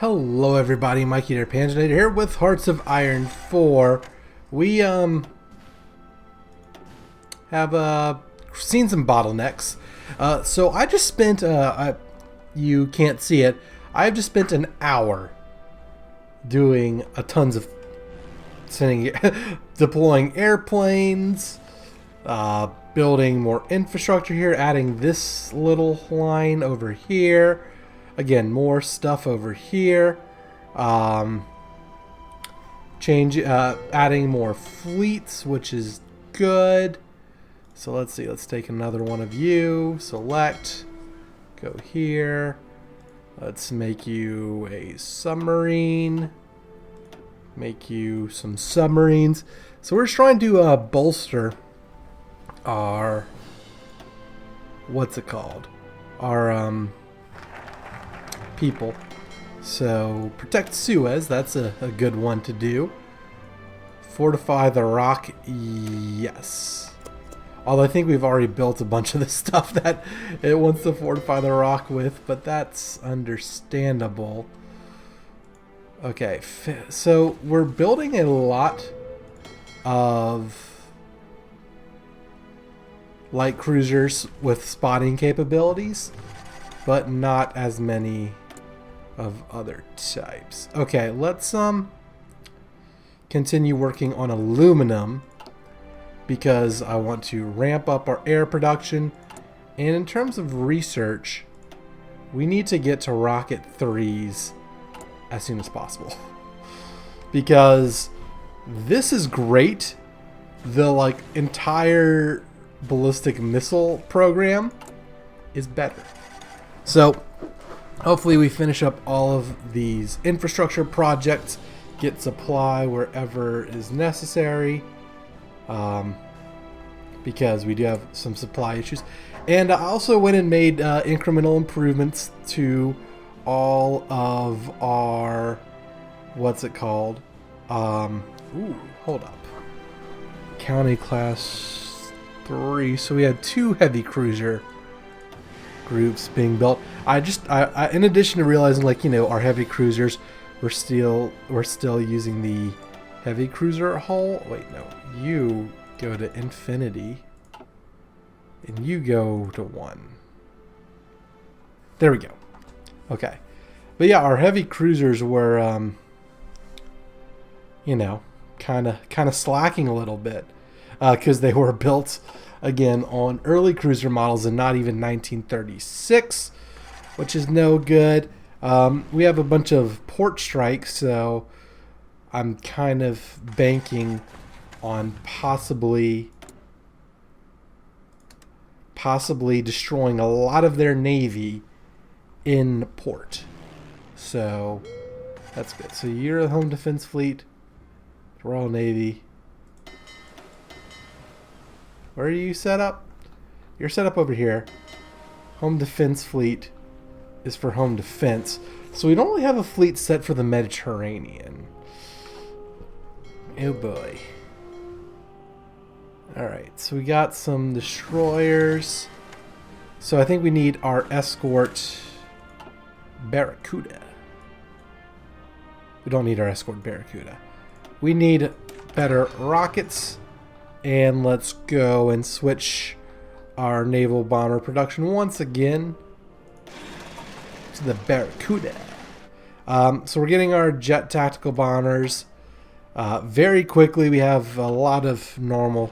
Hello everybody, Mikey there, Panzernator here with Hearts of Iron 4. We have seen some bottlenecks. So I just spent, you can't see it, I've just spent an hour doing tons of deploying airplanes, building more infrastructure here, adding this little line over here. Again, more stuff over here. Adding more fleets, which is good. So let's see. Let's take another one of you. Select. Go here. Let's make you a submarine. Make you some submarines. So we're just trying to bolster our... what's it called? Our... people. So protect Suez, that's a good one to do. Fortify the rock, yes. Although I think we've already built a bunch of the stuff that it wants to fortify the rock with, but that's understandable. Okay, so we're building a lot of light cruisers with spotting capabilities, but not as many of other types. Okay, let's continue working on aluminum because I want to ramp up our air production. And in terms of research, we need to get to rocket 3s as soon as possible. Because this is great. The entire ballistic missile program is better. So hopefully we finish up all of these infrastructure projects, get supply wherever is necessary, because we do have some supply issues. And I also went and made incremental improvements to all of our, what's it called? Ooh, hold up. County class 3. So we had 2 heavy cruiser groups being built. I in addition to realizing, our heavy cruisers, we're still using the heavy cruiser hull. Wait, no, you go to infinity and you go to 1. There we go. Okay, but yeah, our heavy cruisers were kind of slacking a little bit because they were built again on early cruiser models and not even 1936, which is no good. We have a bunch of port strikes, so I'm kind of banking on possibly destroying a lot of their navy in port. So that's good. So you're the Home Defense Fleet, Royal Navy. Where are you set up? You're set up over here. Home Defense Fleet is for home defense. So we don't really have a fleet set for the Mediterranean. Oh boy. Alright, so we got some destroyers. So I think we need our escort Barracuda. We don't need our escort Barracuda. We need better rockets. And let's go and switch our naval bomber production once again to the Barracuda. So we're getting our jet tactical bombers very quickly. We have a lot of normal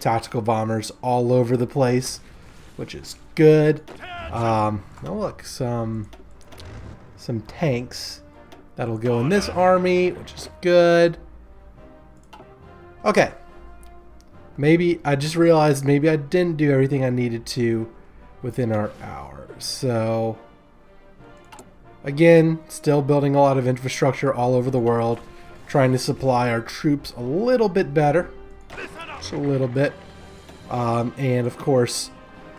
tactical bombers all over the place, which is good. Oh look, some tanks that'll go in this army, which is good. Okay. Maybe I just realized maybe I didn't do everything I needed to within our hour. So again, still building a lot of infrastructure all over the world, trying to supply our troops a little bit better, just a little bit. And of course,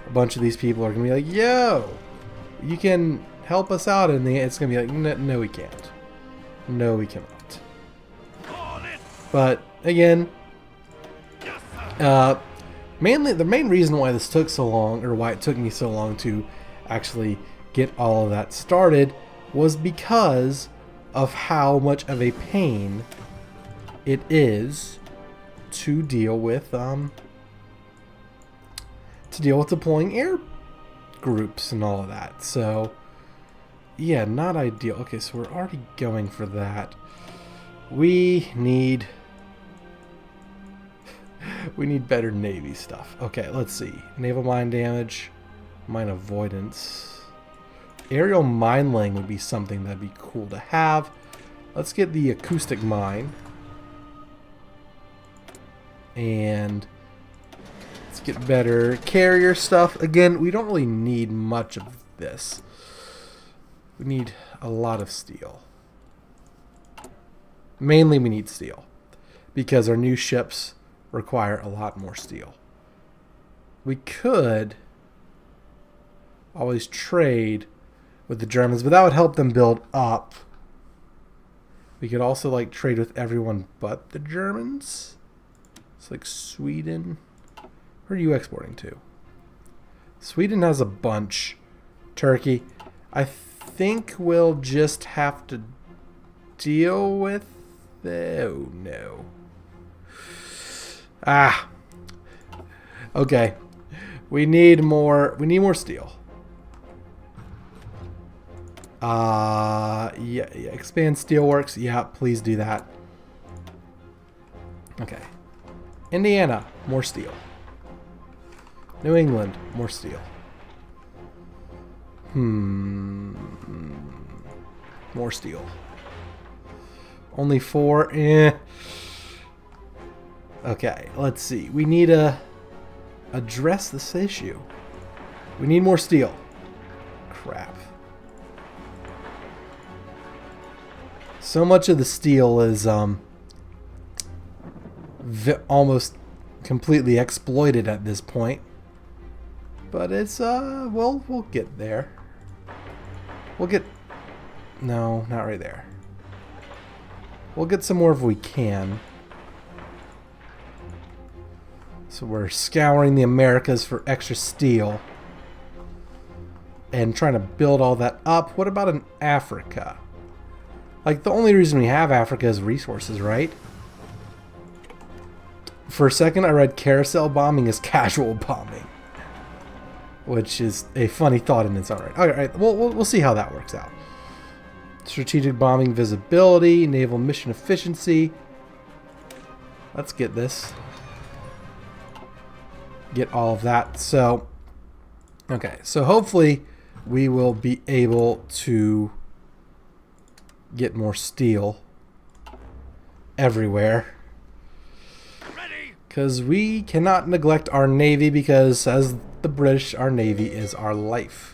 a bunch of these people are gonna be like, "Yo, you can help us out," and it's gonna be like, "No, we can't. No, we cannot." But again. Mainly, the main reason why this took so long, or why it took me so long to actually get all of that started, was because of how much of a pain it is to deal with deploying air groups and all of that. So yeah, not ideal. Okay, so we're already going for that. We need better Navy stuff. Okay, let's see. Naval mine damage, mine avoidance. Aerial mine laying would be something that'd be cool to have. Let's get the acoustic mine. And let's get better carrier stuff. Again, we don't really need much of this. We need a lot of steel. Mainly we need steel, because our new ships require a lot more steel. We could always trade with the Germans, but that would help them build up. We could also like trade with everyone but the Germans. It's like Sweden. Where are you exporting to? Sweden has a bunch. Turkey. I think we'll just have to deal with... Oh no. Ah. Okay. We need more steel. Yeah, expand steelworks. Yeah, please do that. Okay. Indiana, more steel. New England, more steel. More steel. Only 4. Okay, let's see. We need to address this issue. We need more steel. Crap. So much of the steel is almost completely exploited at this point. But it's we'll get there. We'll get... No, not right there. We'll get some more if we can. So we're scouring the Americas for extra steel and trying to build all that up. What about in Africa? Like, the only reason we have Africa is resources, right? For a second, I read carousel bombing is casual bombing, which is a funny thought in its own right. All right, we'll see how that works out. Strategic bombing visibility, naval mission efficiency. Let's get this. Get all of that. So, okay. So hopefully we will be able to get more steel everywhere. Because we cannot neglect our Navy, because as the British, our Navy is our life.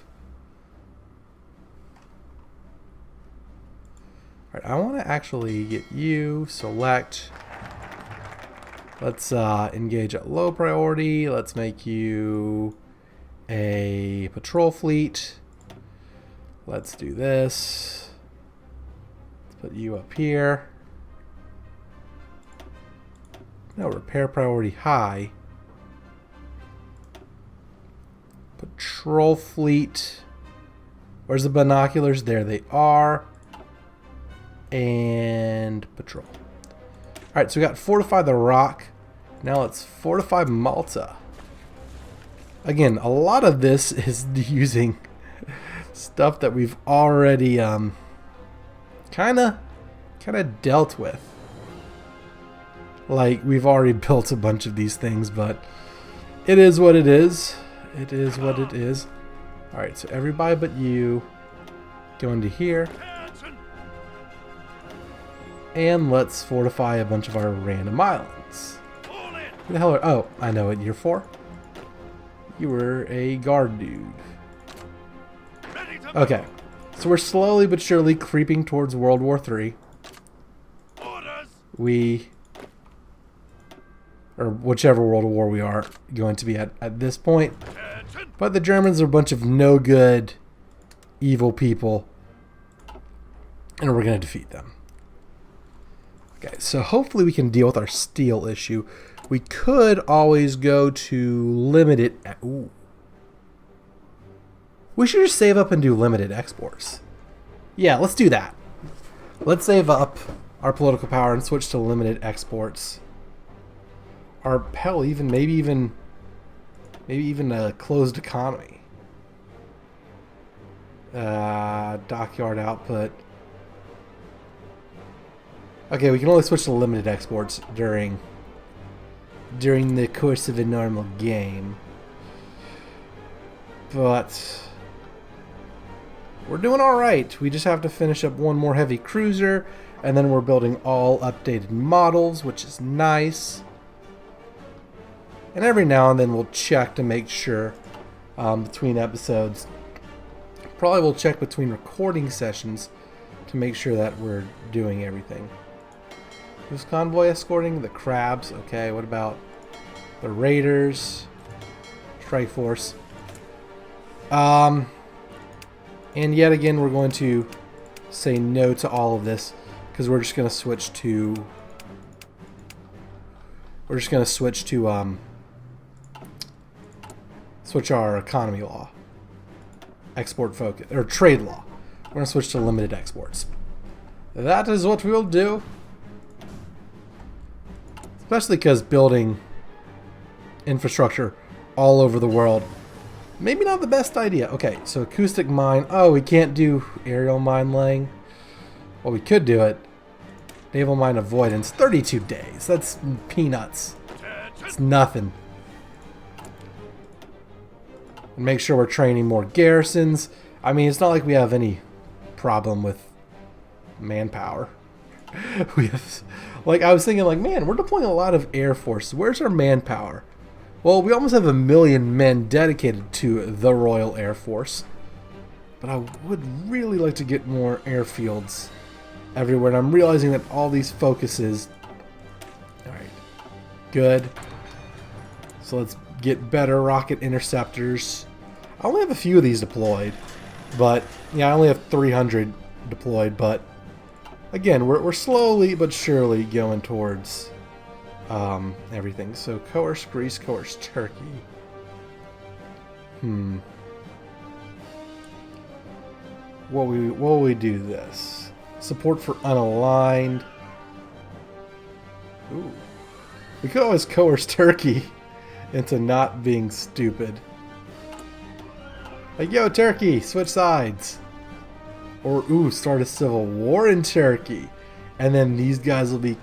Alright, I want to actually get you, select. Let's engage at low priority. Let's make you a patrol fleet. Let's do this. Let's put you up here. No, repair priority high. Patrol fleet. Where's the binoculars? There they are. And patrol. Alright, so we got fortify the Rock. Now let's fortify Malta. Again, a lot of this is using stuff that we've already kind of dealt with. Like, we've already built a bunch of these things, but it is what it is. It is what it is. Alright, so everybody but you go into here. And let's fortify a bunch of our random islands. Who the hell are... Oh, I know what you're for. You were a guard dude. Okay. So we're slowly but surely creeping towards World War III. Or whichever World War we are going to be at this point. But the Germans are a bunch of no good, evil people. And we're going to defeat them. Okay, so hopefully we can deal with our steel issue. We could always go to limited... Ooh. We should just save up and do limited exports. Yeah, let's do that. Let's save up our political power and switch to limited exports. Or hell, maybe even a closed economy. Dockyard output. Okay, we can only switch to limited exports during the course of a normal game. But we're doing alright. We just have to finish up one more heavy cruiser, and then we're building all updated models, which is nice. And every now and then we'll check to make sure between episodes. Probably we'll check between recording sessions to make sure that we're doing everything. Who's convoy escorting? The crabs. Okay, what about the raiders? Strike force. And yet again, we're going to say no to all of this because we're just going to switch to. Switch our economy law, export focus or trade law. We're going to switch to limited exports. That is what we'll do. Especially because building infrastructure all over the world, maybe not the best idea. Okay, so acoustic mine. Oh, we can't do aerial mine laying. Well, we could do it. Naval mine avoidance. 32 days. That's peanuts. It's nothing. And make sure we're training more garrisons. I mean, it's not like we have any problem with manpower. We have, like, I was thinking, like, man, we're deploying a lot of air force. Where's our manpower? Well, we almost have 1 million men dedicated to the Royal Air Force. But I would really like to get more airfields everywhere. And I'm realizing that all these focuses... Alright. Good. So let's get better rocket interceptors. I only have a few of these deployed. But, yeah, I only have 300 deployed. But, again, we're slowly but surely going towards... everything. So coerce Greece, coerce Turkey. Will we do this? Support for unaligned. Ooh. We could always coerce Turkey into not being stupid. Like, yo, Turkey, switch sides. Or, ooh, start a civil war in Turkey. And then these guys will be,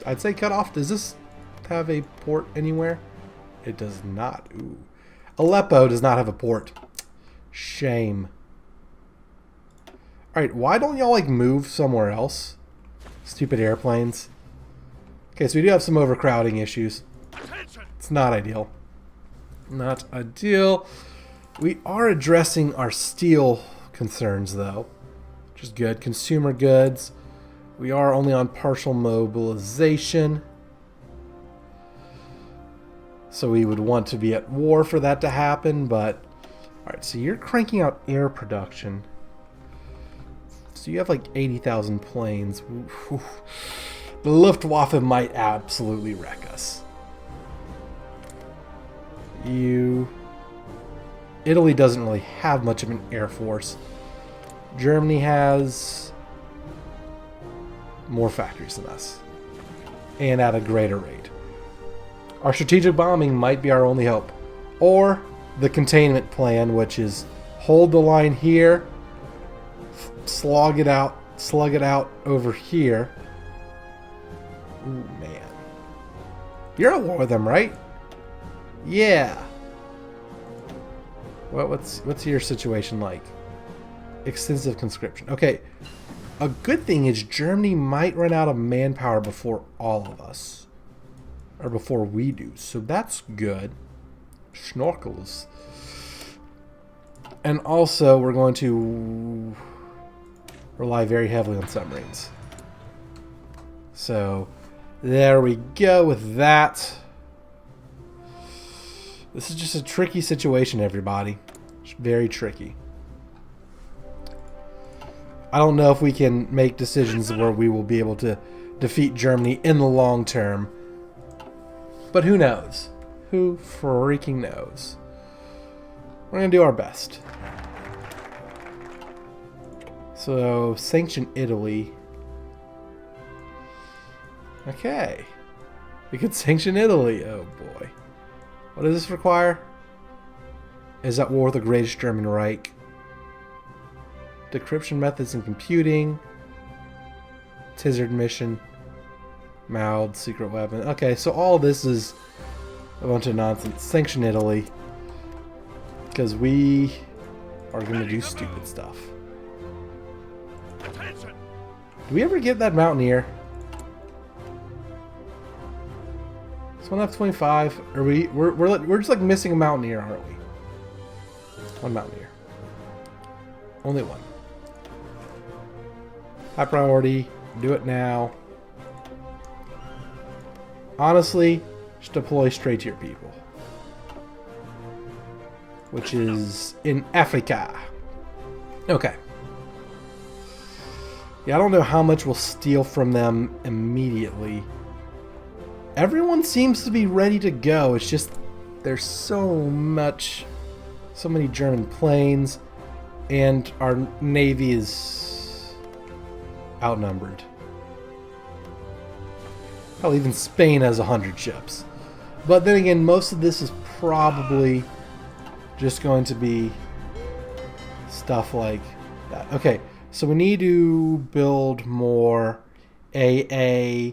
I'd say, cut off. Does this have a port anywhere? It does not. Ooh. Aleppo does not have a port. Shame. Alright, why don't y'all, like, move somewhere else? Stupid airplanes. Okay, so we do have some overcrowding issues. It's not ideal. Not ideal. We are addressing our steel concerns, though, which is good. Consumer goods. We are only on partial mobilization. So we would want to be at war for that to happen, but... Alright, so you're cranking out air production. So you have like 80,000 planes. Oof. The Luftwaffe might absolutely wreck us. Italy doesn't really have much of an air force. Germany has more factories than us. And at a greater rate. Our strategic bombing might be our only hope. Or the containment plan, which is hold the line here, slug it out over here. Ooh, man. You're at war with them, right? Yeah. Well, what's your situation like? Extensive conscription. Okay. A good thing is Germany might run out of manpower before all of us. Or before we do. So that's good. Schnorkels. And also, we're going to rely very heavily on submarines. So, there we go with that. This is just a tricky situation, everybody. It's very tricky. I don't know if we can make decisions where we will be able to defeat Germany in the long term. But who knows? Who freaking knows? We're going to do our best. So, sanction Italy. Okay. We could sanction Italy. Oh boy. What does this require? Is at war with the greatest German Reich. Decryption methods and computing. Tizard mission. Mound, secret weapon. Okay, so all this is a bunch of nonsense. Sanction Italy. Because we are going to do stupid stuff. Do we ever get that Mountaineer? Does one have 25? Are we're just like missing a Mountaineer, aren't we? One Mountaineer. Only one. High priority. Do it now. Honestly, just deploy straight to your people. Which is in Africa. Okay. Yeah, I don't know how much we'll steal from them immediately. Everyone seems to be ready to go. It's just there's so many German planes, and our navy is outnumbered. Hell, even Spain has 100 ships. But then again, most of this is probably just going to be stuff like that. Okay, so we need to build more AA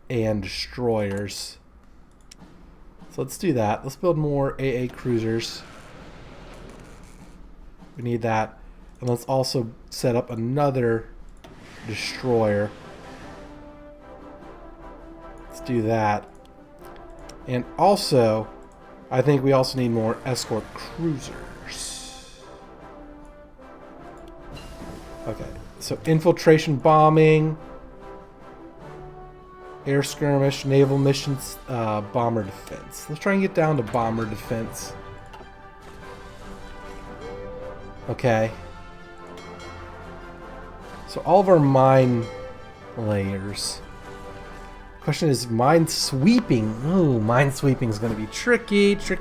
and destroyers. So let's do that. Let's build more AA cruisers. We need that. And let's also set up another destroyer. Let's do that. And also, I think we also need more escort cruisers. Okay, so infiltration bombing, air skirmish, naval missions, bomber defense. Let's try and get down to bomber defense. Okay. So all of our mine layers. Question is mine sweeping. Ooh, mine sweeping is going to be tricky. So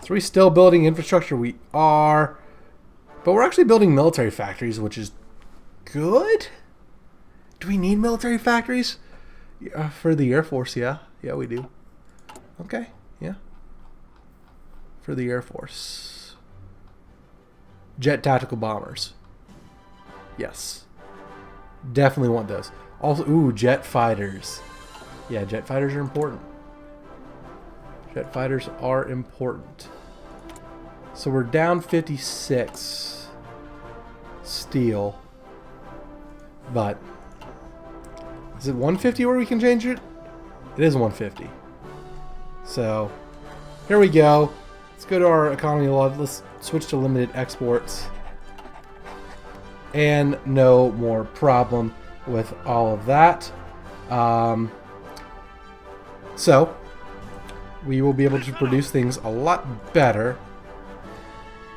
are we still building infrastructure? We are. But we're actually building military factories, which is good. Do we need military factories? Yeah, for the Air Force, yeah. Yeah, we do. Okay, yeah. For the Air Force. Jet tactical bombers. Yes. Definitely want those. Also, ooh, jet fighters. Yeah, jet fighters are important. Jet fighters are important. So we're down 56 steel. But is it 150 where we can change it? It is 150. So here we go. Let's go to our economy log. Let's switch to limited exports. And no more problem with all of that. So we will be able to produce things a lot better.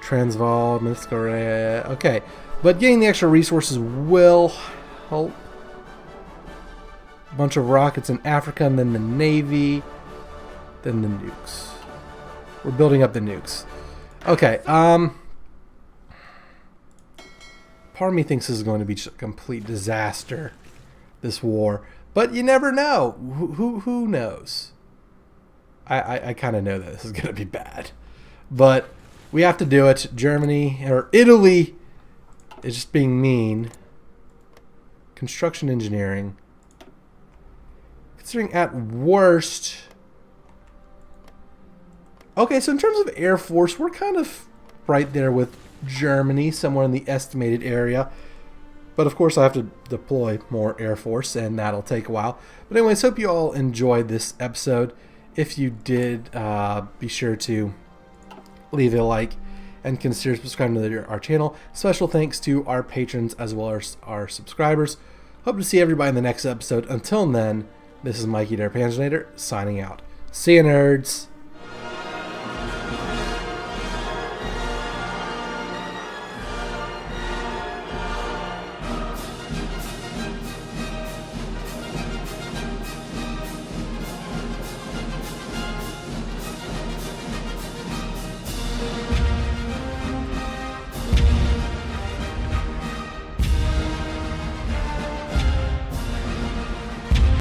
Transvaal, Minskorea. Okay, but getting the extra resources will help. A bunch of rockets in Africa, and then the Navy, then the nukes. We're building up the nukes. Okay, part of me thinks this is going to be just a complete disaster, this war. But you never know. Who knows? I kind of know that this is going to be bad. But we have to do it. Germany, or Italy, is just being mean. Construction engineering. Considering at worst... Okay, so in terms of Air Force, we're kind of right there with Germany, somewhere in the estimated area. But of course I have to deploy more Air Force, and that'll take a while. But anyways, hope you all enjoyed this episode. If you did, be sure to leave a like and consider subscribing to our channel. Special thanks to our patrons as well as our subscribers. Hope to see everybody in the next episode. Until then, this is Mikey der Panzernator signing out. See you, nerds!